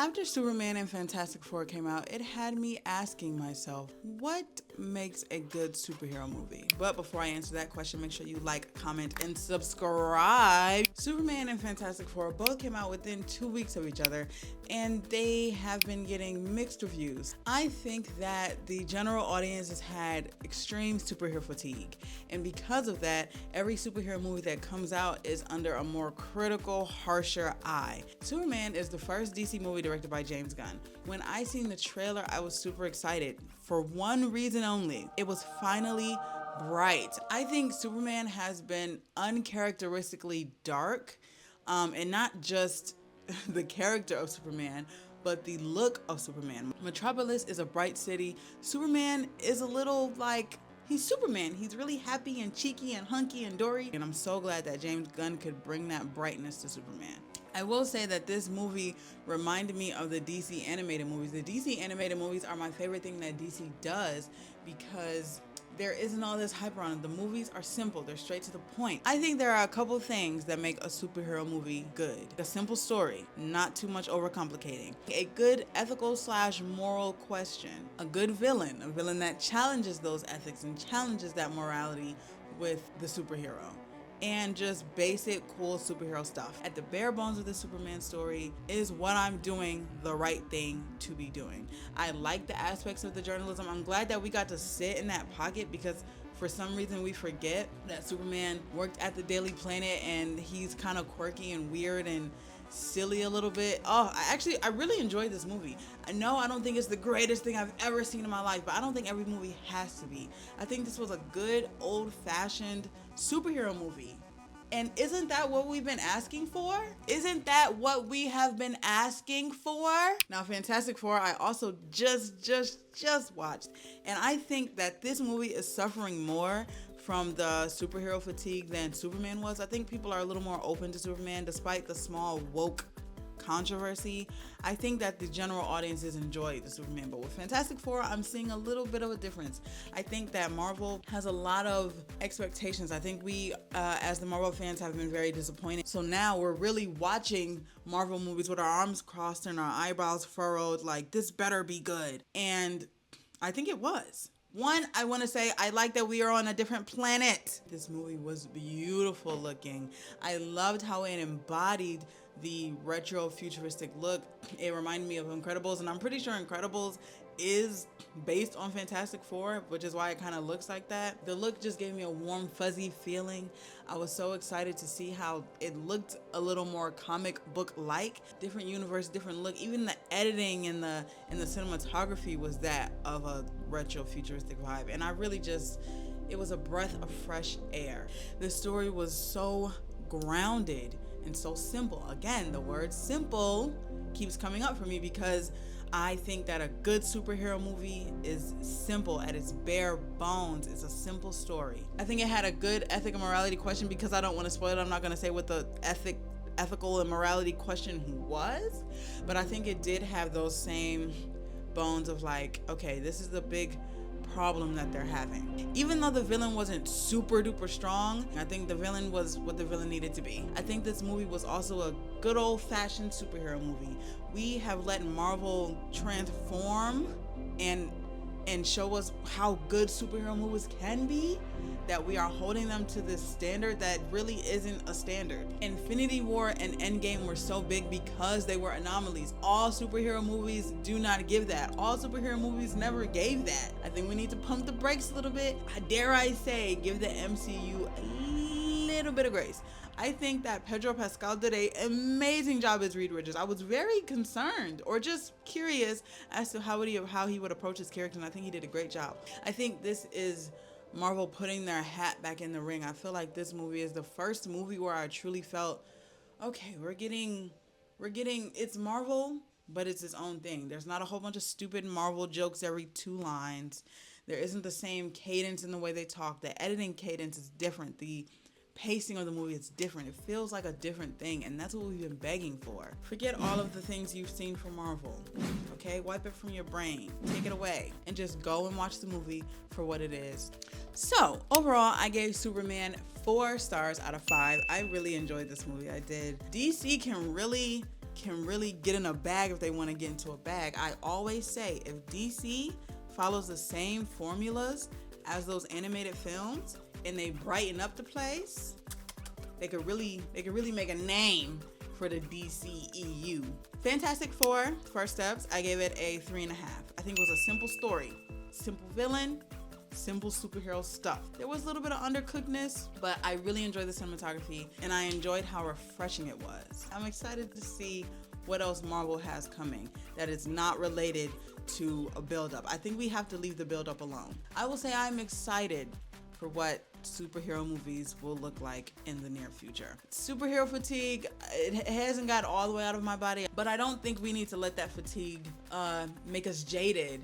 After Superman and Fantastic Four came out, it had me asking myself, what makes a good superhero movie? But before I answer that question, make sure you like, comment, and subscribe. Superman and Fantastic Four both came out within 2 weeks of each other, and they have been getting mixed reviews. I think that the general audience has had extreme superhero fatigue, and because of that, every superhero movie that comes out is under a more critical, harsher eye. Superman is the first DC movie directed by James Gunn. When I seen the trailer, I was super excited for one reason only. It was finally bright. I think Superman has been uncharacteristically dark, and not just the character of Superman, but the look of Superman. Metropolis is a bright city. Superman is a little like, he's Superman. He's really happy and cheeky and hunky and dory. And I'm so glad that James Gunn could bring that brightness to Superman. I will say that this movie reminded me of the DC animated movies. The DC animated movies are my favorite thing that DC does because there isn't all this hype around it. The movies are simple. They're straight to the point. I think there are a couple things that make a superhero movie good. A simple story, not too much overcomplicating. A good ethical/moral question. A good villain, a villain that challenges those ethics and challenges that morality with the superhero. And just basic cool superhero stuff. At the bare bones of the Superman story is what I'm doing the right thing to be doing. I like the aspects of the journalism. I'm glad that we got to sit in that pocket because for some reason we forget that Superman worked at the Daily Planet and he's kind of quirky and weird and silly a little bit. I really enjoyed this movie. I know I don't think it's the greatest thing I've ever seen in my life, but I don't think every movie has to be. I think this was a good old-fashioned superhero movie. And isn't that what we've been asking for? Isn't that what we have been asking for? Now, Fantastic Four, I also just watched. And I think that this movie is suffering more from the superhero fatigue than Superman was. I think people are a little more open to Superman despite the small woke controversy. I think that the general audiences enjoy the Superman, but with Fantastic Four, I'm seeing a little bit of a difference. I think that Marvel has a lot of expectations. I think we, as the Marvel fans, have been very disappointed. So now we're really watching Marvel movies with our arms crossed and our eyebrows furrowed, like, this better be good. And I think it was. One, I want to say I like that we are on a different planet. This movie was beautiful looking. I loved how it embodied the retro futuristic look. It reminded me of Incredibles, and I'm pretty sure Incredibles is based on Fantastic Four, which is why it kind of looks like that. The look just gave me a warm, fuzzy feeling. I was so excited to see how it looked a little more comic book like. Different universe, different look. Even the editing and the cinematography was that of a retro futuristic vibe. And I really it was a breath of fresh air. The story was so grounded and so simple. Again, the word simple keeps coming up for me because I think that a good superhero movie is simple at its bare bones. It's a simple story. I think it had a good ethic and morality question. Because I don't want to spoil it, I'm not going to say what the ethical and morality question was, but I think it did have those same bones of like, okay, this is the big problem that they're having. Even though the villain wasn't super duper strong, I think the villain was what the villain needed to be. I think this movie was also a good old-fashioned superhero movie. We have let Marvel transform and show us how good superhero movies can be, that we are holding them to this standard that really isn't a standard. Infinity War and Endgame were so big because they were anomalies. All superhero movies do not give that. All superhero movies never gave that. I think we need to pump the brakes a little bit. Dare I say, give the MCU a little bit of grace. I think that Pedro Pascal did an amazing job as Reed Richards. I was very concerned or just curious as to how he would approach his character, and I think he did a great job. I think this is Marvel putting their hat back in the ring. I feel like this movie is the first movie where I truly felt, okay, we're getting, it's Marvel, but it's its own thing. There's not a whole bunch of stupid Marvel jokes every 2 lines. There isn't the same cadence in the way they talk. The editing cadence is different. The pacing of the movie is different. It feels like a different thing, and that's what we've been begging for. Forget all of the things you've seen from Marvel, okay? Wipe it from your brain, take it away, and just go and watch the movie for what it is. So overall, I gave Superman 4 stars out of 5. I really enjoyed this movie. I did. DC can can really get in a bag if they want to get into a bag. I always say, if DC follows the same formulas as those animated films and they brighten up the place, they could really make a name for the DCEU. Fantastic Four, first steps, I gave it a 3.5. I think it was a simple story, simple villain, simple superhero stuff. There was a little bit of undercookedness, but I really enjoyed the cinematography and I enjoyed how refreshing it was. I'm excited to see what else Marvel has coming that is not related to a build-up. I think we have to leave the build-up alone. I will say I'm excited for what superhero movies will look like in the near future. Superhero fatigue, it hasn't got all the way out of my body, but I don't think we need to let that fatigue make us jaded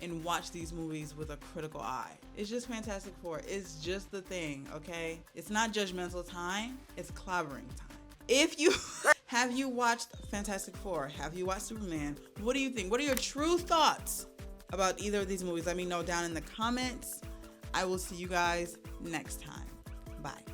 and watch these movies with a critical eye. It's just Fantastic Four. It's just the thing, okay? It's not judgmental time, it's clobbering time. If you have you watched Fantastic Four? Have you watched Superman? What do you think? What are your true thoughts about either of these movies? Let me know down in the comments. I will see you guys next time. Bye.